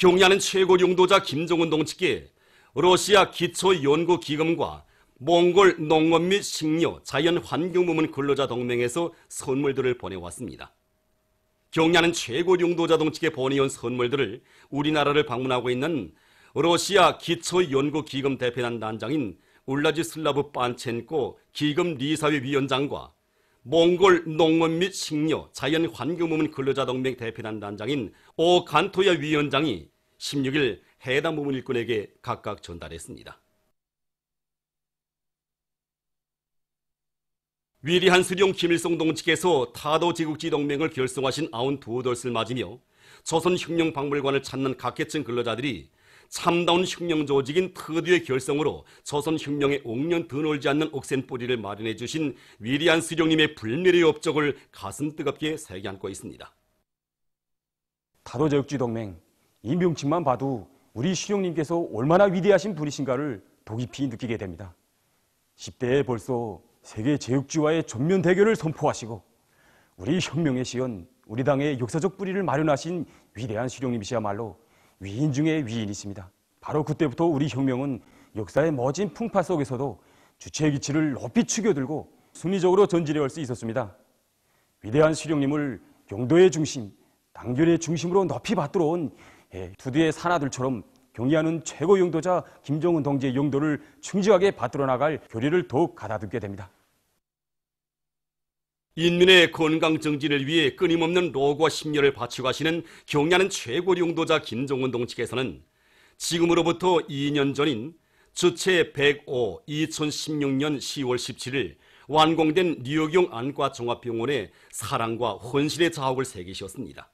경야는 최고 용도자 김정은 동지께 러시아 기초연구기금과 몽골 농업 및 식료, 자연환경부문 근로자 동맹에서 선물들을 보내왔습니다. 경야는 최고 용도자 동지께 보내온 선물들을 우리나라를 방문하고 있는 러시아 기초연구기금 대표단 단장인 울라지슬라브 판첸코 기금 리사회 위원장과 몽골 농업 및 식료, 자연환경부문 근로자 동맹 대표단 단장인 오 간토야 위원장이 16일 해당 부문 일꾼에게 각각 전달했습니다. 위대한 수령 김일성 동지께서 타도 제국지 동맹을 결성하신 92돛을 맞으며 조선혁명박물관을 찾는 각계층 근로자들이 참다운 혁명 조직인 터두의 결성으로 조선혁명에 옥년 드놀지 않는 억센 뿌리를 마련해 주신 위대한 수령님의 불멸의 업적을 가슴 뜨겁게 새겨 안고 있습니다. 타도 제국지 동맹, 이 명칭만 봐도 우리 수령님께서 얼마나 위대하신 분이신가를 더 깊이 느끼게 됩니다. 10대에 벌써 세계 제국주와의 전면 대결을 선포하시고 우리 혁명의 시연, 우리 당의 역사적 뿌리를 마련하신 위대한 수령님이시야말로 위인 중의 위인이십니다. 바로 그때부터 우리 혁명은 역사의 멋진 풍파 속에서도 주체의 기치를 높이 축여들고 순리적으로 전진해올 수 있었습니다. 위대한 수령님을 용도의 중심, 단결의 중심으로 높이 받들어 온 두두의 산하들처럼 경의하는 최고 용도자 김정은 동지의 용도를 충실하게 받들어 나갈 교리를 더욱 가다듬게 됩니다. 인민의 건강 정진을 위해 끊임없는 노고와 심려를 바치고 하시는 경의하는 최고 용도자 김정은 동지께서는 지금으로부터 2년 전인 주체 105 2016년 10월 17일 완공된 뉴욕용 안과종합병원에 사랑과 헌신의 자욱을 새기셨습니다.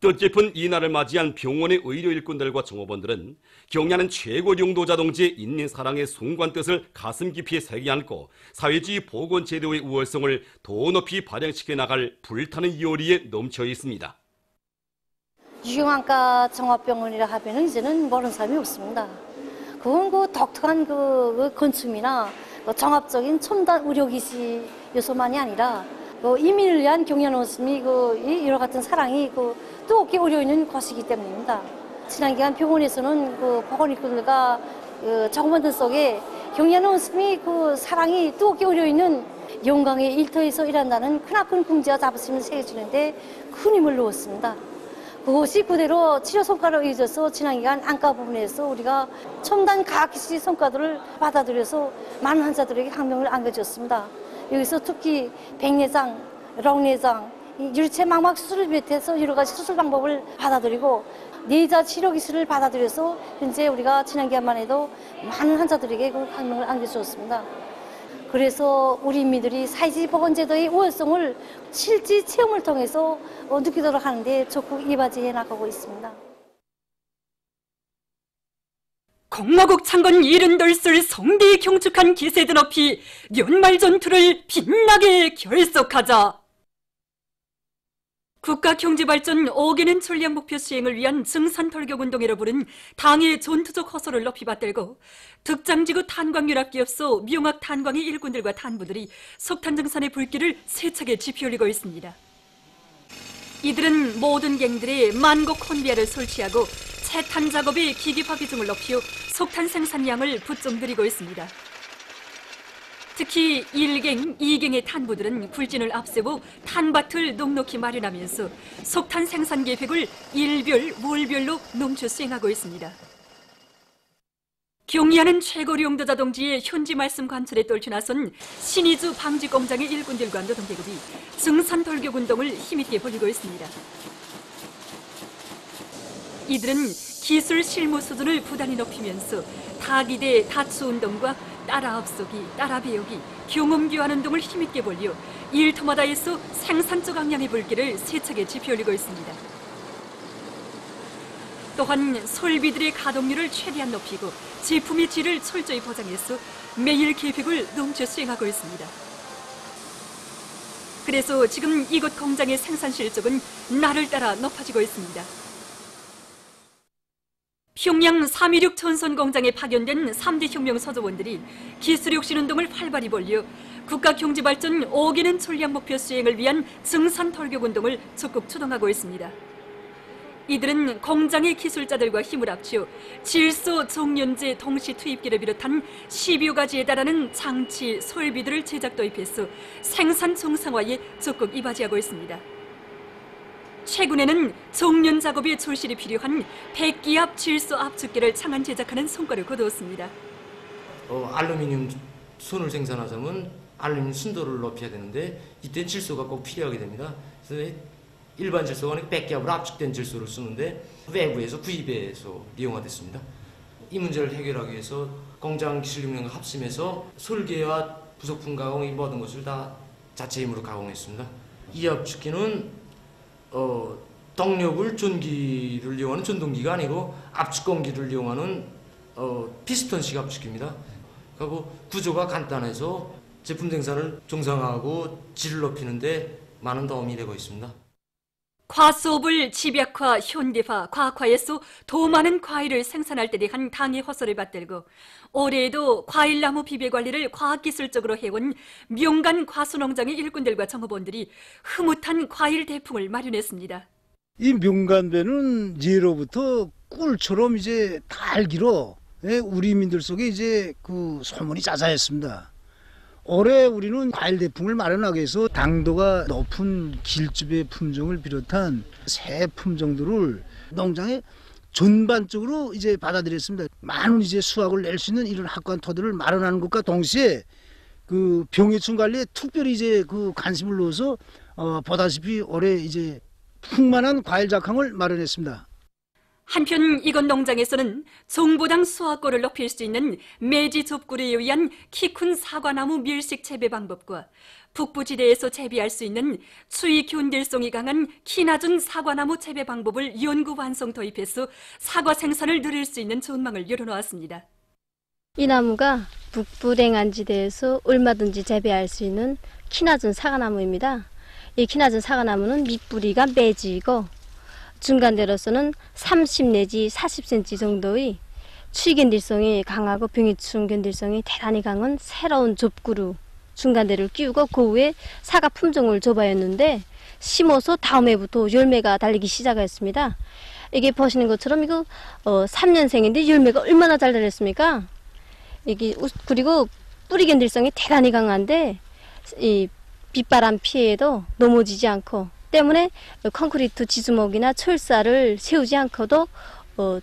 뜻깊은 이날을 맞이한 병원의 의료 일꾼들과 종업원들은 경의하는 최고 용도자 동지의 인민 사랑의 숭고한 뜻을 가슴 깊이 새겨 안고 사회주의 보건제도의 우월성을 더 높이 발扬시켜 나갈 불타는 열의에 넘쳐 있습니다. 유경안과 종합병원이라 하면은 이제는 모르는 사람이 없습니다. 그건 그 독특한 그 건축이나 그 종합적인 첨단 의료기시 요소만이 아니라 그 이민을 위한 경의하는 그 여러 같은 사랑이 그 뜨겁게 우려 있는 것이기 때문입니다. 지난 기간 병원에서는 그 보건일꾼들과 그 정원들 속에 경의하는 그 사랑이 뜨겁게 우려 있는 영광의 일터에서 일한다는 크나큰 긍지와 자부심을 새겨주는데 큰 힘을 놓았습니다. 그것이 그대로 치료 성과를 의해서 지난 기간 안과 부분에서 우리가 첨단 과학기술 성과들을 받아들여서 많은 환자들에게 항명을 안겨줬습니다. 여기서 특히 백내장, 롱내장, 유리체 망막 수술을 비롯해서 여러 가지 수술 방법을 받아들이고 내자 치료 기술을 받아들여서 현재 우리가 지난 기간만 해도 많은 환자들에게 그 항명을 안겨주었습니다. 그래서 우리 인민들이 사회주의 보건제도의 우월성을 실제 체험을 통해서 느끼도록 하는데 적극 이바지해 나가고 있습니다. 공화국 창건 72술 성대히 경축한 기세드 높이 연말 전투를 빛나게 결속하자. 국가경제발전 5개년 전략 목표 수행을 위한 증산털격운동이라 부른 당의 전투적 허소를 높이 받들고 득장지구 탄광유락기업소 미용학 탄광의 일꾼들과 탄부들이 석탄 증산의 불길을 세차게 지피올리고 있습니다. 이들은 모든 갱들의 만고 콘비아를 설치하고 채탄 작업의 기기화 비중을 높여 석탄 생산량을 부쩍 늘리고 있습니다. 특히 1갱, 2갱의 탄부들은 굴진을 앞세고 탄밭을 넉넉히 마련하면서 석탄 생산 계획을 일별, 월별로 농추 수행하고 있습니다. 경의하는 최고 용도자 동지의 현지 말씀 관철에 떨쳐 나선 신의주 방지 공장의 일꾼들과 노동계급이 증산 돌격 운동을 힘있게 벌이고 있습니다. 이들은 기술 실무 수준을 부단히 높이면서 다기대 다추 운동과 따라 앞서기, 따라 배우기, 경험 교환 운동을 힘있게 벌려 일터마다에서 생산적 역량의 불길을 세차게 지펴올리고 있습니다. 또한 설비들의 가동률을 최대한 높이고 제품의 질을 철저히 보장해서 매일 계획을 넘쳐 수행하고 있습니다. 그래서 지금 이곳 공장의 생산 실적은 날을 따라 높아지고 있습니다. 평양 316 전선 공장에 파견된 3대 혁명 서조원들이 기술혁신운동을 활발히 벌여 국가경제발전 5개년 전략 목표 수행을 위한 증산 돌격운동을 적극 추동하고 있습니다. 이들은 공장의 기술자들과 힘을 합쳐 질소, 종련제, 동시 투입기를 비롯한 10여 가지에 달하는 장치, 설비들을 제작 도입해서 생산 정상화에 적극 이바지하고 있습니다. 최근에는 종련 작업에 절실히 필요한 백기압 질소 압축기를 창안 제작하는 성과를 거두었습니다. 알루미늄 손을 생산하자면 알루미늄 순도를 높여야 되는데 이때 질소가 꼭 필요하게 됩니다. 그래서 일반 질소가 아니고 백기압으로 압축된 질소를 쓰는데 외부에서 구입해서 이용화됐습니다. 이 문제를 해결하기 위해서 공장 기술력량과 합심해서 설계와 부속품 가공 이 모든 것을 다 자체 힘으로 가공했습니다. 이 압축기는 동력을 전기를 이용하는 전동기가 아니고 압축공기를 이용하는 피스톤식 압축기입니다. 그리고 구조가 간단해서 제품 생산을 정상화하고 질을 높이는데 많은 도움이 되고 있습니다. 과수업을 집약화, 현대화, 과학화해서 더 많은 과일을 생산할 때 대한 당의 허설을 받들고 올해에도 과일나무 비배 관리를 과학기술적으로 해온 명간 과수농장의 일꾼들과 정업원들이 흐뭇한 과일 대풍을 마련했습니다. 이 명간배는 예로부터 꿀처럼 이제 달기로 우리민들 속에 이제 그 소문이 자자했습니다. 올해 우리는 과일 대풍을 마련하기 위해서 당도가 높은 길즙의 품종을 비롯한 새 품종들을 농장에 전반적으로 이제 받아들였습니다. 많은 이제 수확을 낼 수 있는 이런 확고한 토대를 마련하는 것과 동시에 그 병해충 관리에 특별히 이제 그 관심을 넣어서 보다시피 올해 이제 풍만한 과일 작황을 마련했습니다. 한편 이건 농장에서는 정보당 수확고를 높일 수 있는 매지 접구에 의한 키 큰 사과나무 밀식 재배 방법과 북부지대에서 재배할 수 있는 추위 견딜성이 강한 키 낮은 사과나무 재배 방법을 연구 완성 도입해서 사과 생산을 늘릴 수 있는 전망을 열어놓았습니다. 이 나무가 북부 냉한지대에서 얼마든지 재배할 수 있는 키 낮은 사과나무입니다. 이 키 낮은 사과나무는 밑뿌리가 매지이고 중간대로서는 30 내지 40cm 정도의 추위 견딜성이 강하고 병해충 견딜성이 대단히 강한 새로운 접구루 중간대를 끼우고 그 위에 사과 품종을 줘봐였는데 심어서 다음 해부터 열매가 달리기 시작했습니다. 이게 보시는 것처럼 이거 3년생인데 열매가 얼마나 잘 달렸습니까? 이게 그리고 뿌리 견딜성이 대단히 강한데 이 빗바람 피해도 넘어지지 않고 때문에 콘크리트 지주목이나 철사를 세우지 않고도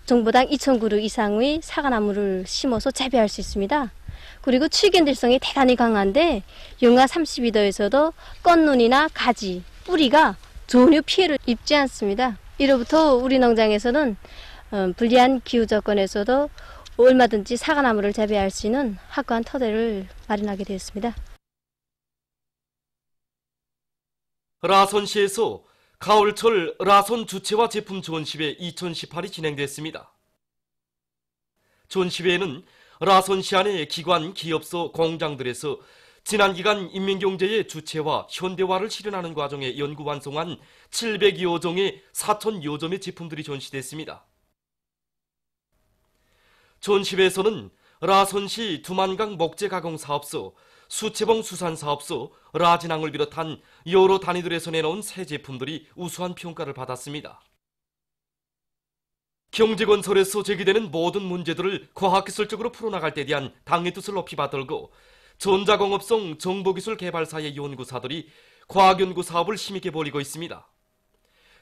정보당 2,000그루 이상의 사과나무를 심어서 재배할 수 있습니다. 그리고 추위 견딜성이 대단히 강한데 영하 32도에서도 꽃눈이나 가지, 뿌리가 전혀 피해를 입지 않습니다. 이로부터 우리 농장에서는 불리한 기후 조건에서도 얼마든지 사과나무를 재배할 수 있는 확고한 토대를 마련하게 되었습니다. 라선시에서 가을철 라선 주체와 제품 전시회 2018이 진행됐습니다. 전시회에는 라선시 안의 기관, 기업소, 공장들에서 지난 기간 인민경제의 주체와 현대화를 실현하는 과정에 연구 완성한 700여 종의 4,000여 점의 제품들이 전시됐습니다. 전시회에서는 라선시 두만강 목재가공사업소, 수채봉 수산사업소, 라진항을 비롯한 여러 단위들에서 내놓은 새 제품들이 우수한 평가를 받았습니다. 경제건설에서 제기되는 모든 문제들을 과학기술적으로 풀어나갈 데 대한 당의 뜻을 높이 받들고 전자공업성 정보기술개발사의 연구사들이 과학연구 사업을 힘있게 벌이고 있습니다.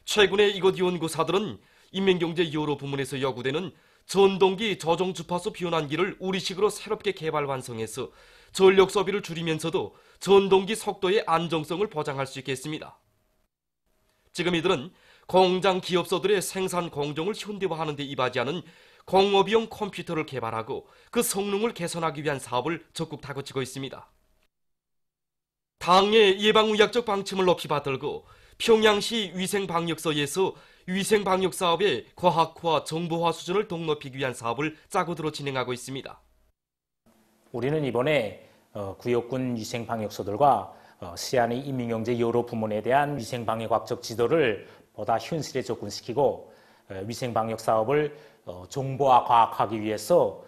최근에 이곳 연구사들은 인민경제 여러 부문에서 요구되는 전동기 조종주파수 변환기를 우리식으로 새롭게 개발 완성해서 전력 소비를 줄이면서도 전동기 속도의 안정성을 보장할 수 있겠습니다. 지금 이들은 공장 기업소들의 생산 공정을 현대화하는 데 이바지하는 공업용 컴퓨터를 개발하고 그 성능을 개선하기 위한 사업을 적극 다그치고 있습니다. 당의 예방의학적 방침을 높이 받들고 평양시 위생방역서에서 위생방역사업의 과학화, 정보화 수준을 더 높이기 위한 사업을 짜고 들어 진행하고 있습니다. 우리는 이번에 구역군 위생방역소들과 시안의 인민경제 여러 부문에 대한 위생방역학적 지도를 보다 현실에 접근시키고 위생방역 사업을 정보화 과학하기 위해서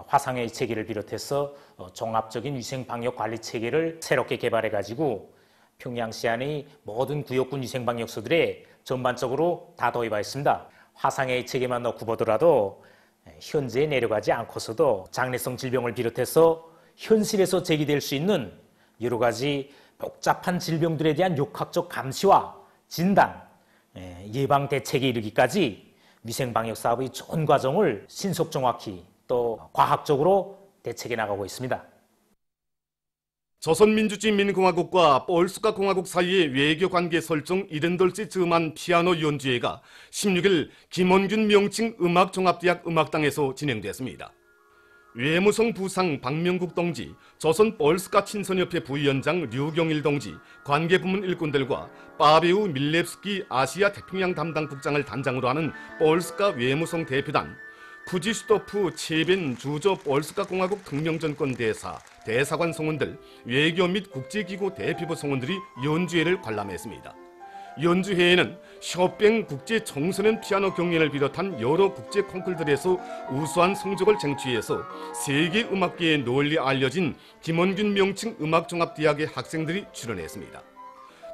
화상회의 체계를 비롯해서 종합적인 위생방역 관리 체계를 새롭게 개발해가지고 평양시 안의 모든 구역군 위생방역소들에 전반적으로 다 도입하였습니다. 화상의 체계만 넣고 보더라도 현재에 내려가지 않고서도 장래성 질병을 비롯해서 현실에서 제기될 수 있는 여러 가지 복잡한 질병들에 대한 역학적 감시와 진단, 예방 대책에 이르기까지 위생방역 사업의 전 과정을 신속 정확히 또 과학적으로 대책해 나가고 있습니다. 조선민주주의민공화국과 폴스카 공화국 사이의 외교관계 설정 70돌째 즈음한 피아노 연주회가 16일 김원균 명칭 음악종합대학 음악당에서 진행됐습니다. 외무성 부상 박명국 동지, 조선 폴스카 친선협회 부위원장 류경일 동지, 관계부문 일꾼들과 파베우 밀렙스키 아시아 태평양 담당 국장을 단장으로 하는 폴스카 외무성 대표단, 푸지슈토프 체벤 주조 폴스카 공화국 특명전권 대사, 대사관 성원들, 외교 및 국제기구 대표부 성원들이 연주회를 관람했습니다. 연주회에는 쇼팽 국제 청소년 피아노 경연을 비롯한 여러 국제 콩쿨들에서 우수한 성적을 쟁취해서 세계 음악계에 널리 알려진 김원균 명칭 음악종합대학의 학생들이 출연했습니다.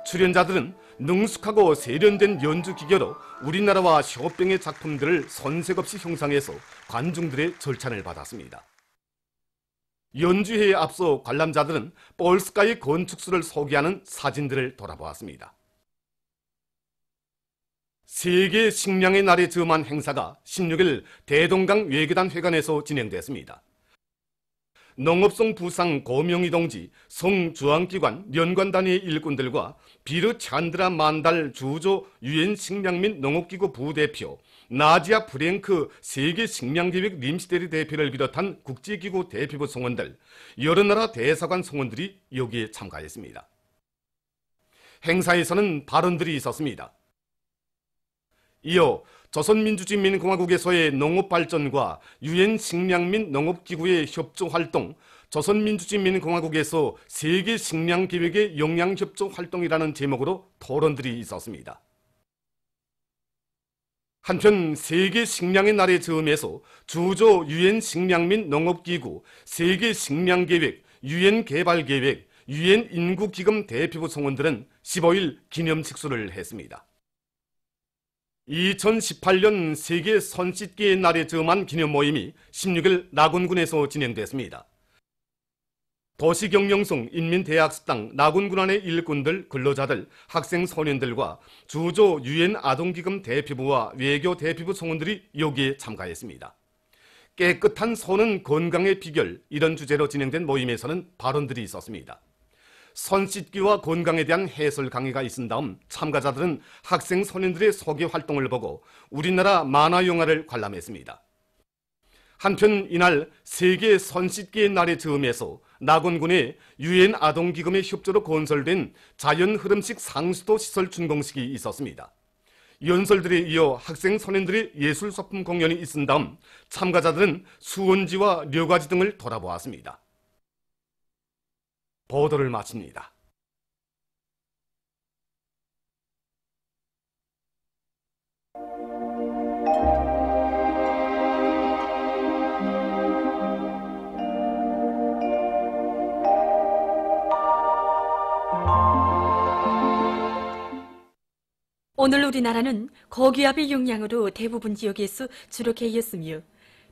출연자들은 능숙하고 세련된 연주 기교로 우리나라와 쇼팽의 작품들을 손색 없이 형상해서 관중들의 절찬을 받았습니다. 연주회에 앞서 관람자들은 폴스카의 건축수를 소개하는 사진들을 돌아보았습니다. 세계 식량의 날에 즈음한 행사가 16일 대동강 외교단 회관에서 진행됐습니다. 농업성 부상 고명희 동지, 성주황기관 연관단위의 일꾼들과 비르 찬드라 만달 주조 유엔 식량 및 농업기구 부대표, 나지아 프랭크 세계 식량계획 림시데리 대표를 비롯한 국제기구 대표부 성원들, 여러 나라 대사관 성원들이 여기에 참가했습니다. 행사에서는 발언들이 있었습니다. 이어 조선민주주의민공화국에서의 농업발전과 유엔 식량 및 농업기구의 협조활동, 조선민주주의민공화국에서 세계 식량계획의 영양협조 활동이라는 제목으로 토론들이 있었습니다. 한편 세계 식량의 날의 즈음에서 주조 유엔 식량 및 농업기구, 세계 식량계획, 유엔 개발계획, 유엔 인구기금 대표부 성원들은 15일 기념식수를 했습니다. 2018년 세계 손씻기의 날에 즈음한 기념 모임이 16일 낙원군에서 진행됐습니다. 도시경영성 인민대학습당 낙원군 안의 일꾼들, 근로자들, 학생, 소년들과 주조 유엔 아동기금 대표부와 외교 대표부 성원들이 여기에 참가했습니다. 깨끗한 손은 건강의 비결, 이런 주제로 진행된 모임에서는 발언들이 있었습니다. 손 씻기와 건강에 대한 해설 강의가 있은 다음 참가자들은 학생 소년들의 소개 활동을 보고 우리나라 만화 영화를 관람했습니다. 한편 이날 세계 손 씻기의 날의 즈음에서 낙원군의 유엔 아동기금의 협조로 건설된 자연흐름식 상수도 시설 준공식이 있었습니다. 연설들에 이어 학생 소년들의 예술소품 공연이 있은 다음 참가자들은 수원지와 려가지 등을 돌아보았습니다. 보도를 마칩니다. 오늘 우리나라는 고기압의 영향으로 대부분 지역에서 주로 개였으며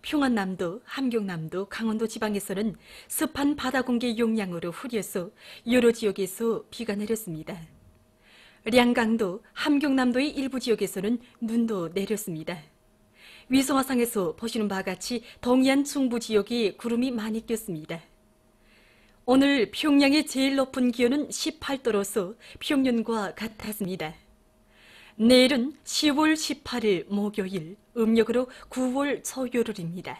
평안남도, 함경남도, 강원도 지방에서는 습한 바다 공기 영향으로 흐려서 여러 지역에서 비가 내렸습니다. 량강도, 함경남도의 일부 지역에서는 눈도 내렸습니다. 위성화상에서 보시는 바와 같이 동해안 중부 지역에 구름이 많이 꼈습니다. 오늘 평양의 제일 높은 기온은 18도로서 평년과 같았습니다. 내일은 10월 18일 목요일, 음력으로 9월 초요일입니다.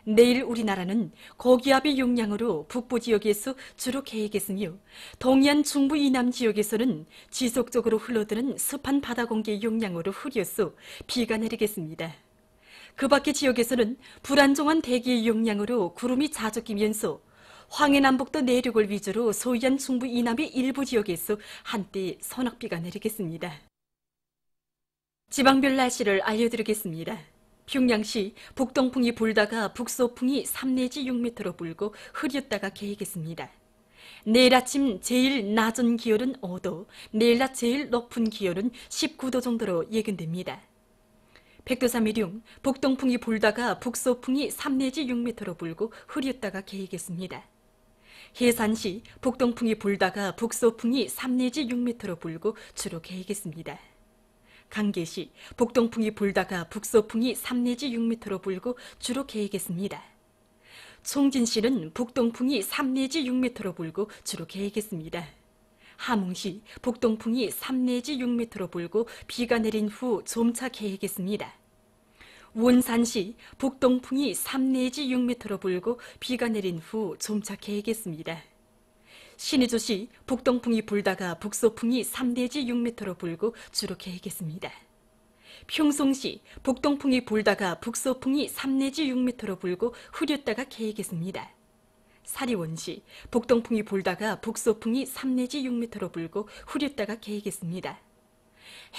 내일 우리나라는 고기압의 영향으로 북부 지역에서 주로 개겠으며 동해안 중부 이남 지역에서는 지속적으로 흘러드는 습한 바다 공기의 영향으로 흐려서 비가 내리겠습니다. 그 밖의 지역에서는 불안정한 대기의 영향으로 구름이 자주 끼면서 황해남북도 내륙을 위주로 서해안 중부 이남의 일부 지역에서 한때 소낙비가 내리겠습니다. 지방별 날씨를 알려드리겠습니다. 평양시 북동풍이 불다가 북서풍이 3 내지 6m로 불고 흐렸다가 개겠습니다. 내일 아침 제일 낮은 기온은 5도, 내일 낮 제일 높은 기온은 19도 정도로 예견됩니다. 백두산미룡 북동풍이 불다가 북서풍이 3 내지 6m로 불고 흐렸다가 개이겠습니다. 해산시 북동풍이 불다가 북서풍이 3 내지 6m로 불고 주로 개이겠습니다. 강계시 북동풍이 불다가 북서풍이 3 내지 6m로 불고 주로 개이겠습니다. 총진시는 북동풍이 3 내지 6m로 불고 주로 개이겠습니다. 함흥시 북동풍이 3 내지 6m로 불고 비가 내린 후 좀차 개이겠습니다. 원산시 북동풍이 3 내지 6m로 불고 비가 내린 후 좀차 개이겠습니다. 신의주시 북동풍이 불다가 북서풍이 3 내지 6m로 불고 주로 개이겠습니다. 평송시 북동풍이 불다가 북서풍이 3 내지 6m로 불고 흐렸다가 개이겠습니다. 사리원시 북동풍이 불다가 북서풍이 3 내지 6m로 불고 흐렸다가 개이겠습니다.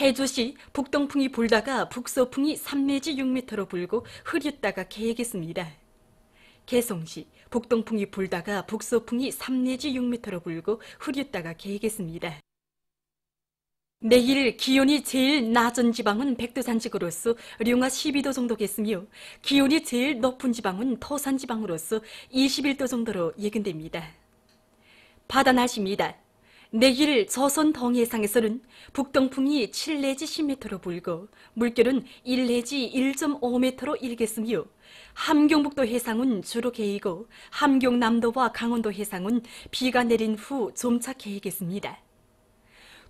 해주시 북동풍이 불다가 북서풍이 3 내지 6m로 불고 흐렸다가 개이겠습니다. 개성시 북동풍이 불다가 북서풍이 3 내지 6m로 불고 흐렸다가 개이겠습니다. 내일 기온이 제일 낮은 지방은 백두산지구로서 룡화 12도 정도겠으며 기온이 제일 높은 지방은 토산지방으로서 21도 정도로 예견됩니다. 바다 날씨입니다. 내일 조선 동해상에서는 북동풍이 7 내지 10m로 불고 물결은 1 내지 1.5m로 일겠으며 함경북도 해상은 주로 개이고 함경남도와 강원도 해상은 비가 내린 후 점차 개이겠습니다.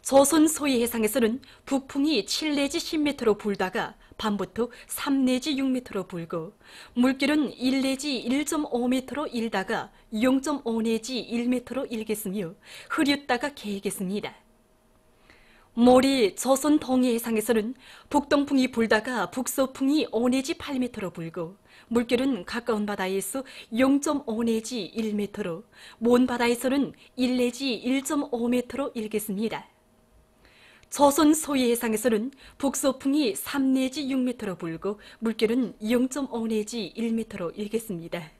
조선 소위 해상에서는 북풍이 7 내지 10m로 불다가 밤부터 3 내지 6m로 불고 물결은 1 내지 1.5m로 일다가 0.5 내지 1m로 일겠으며 흐렸다가 개이겠습니다. 모레 조선 동해 해상에서는 북동풍이 불다가 북서풍이 5 내지 8m로 불고 물결은 가까운 바다에서 0.5 내지 1m로 먼 바다에서는 1 내지 1.5m로 일겠습니다. 조선 소위 해상에서는 북서풍이 3 내지 6m로 불고 물결은 0.5 내지 1m로 일겠습니다.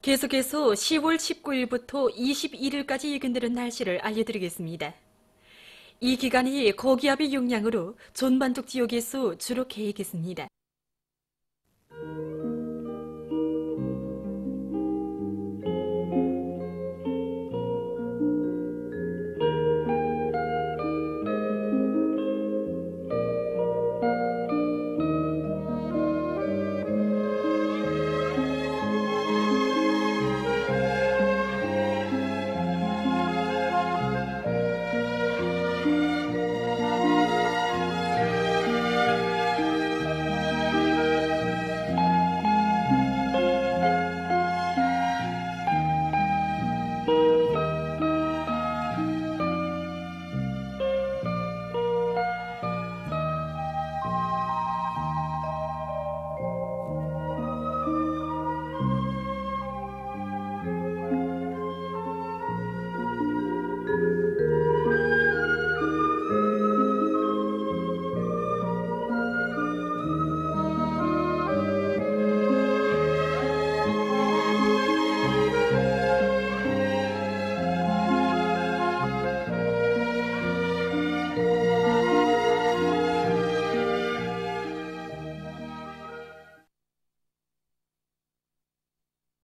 계속해서 10월 19일부터 21일까지 예견되는 날씨를 알려드리겠습니다. 이 기간이 고기압의 영향으로 전반적 지역에서 주로 개이겠습니다.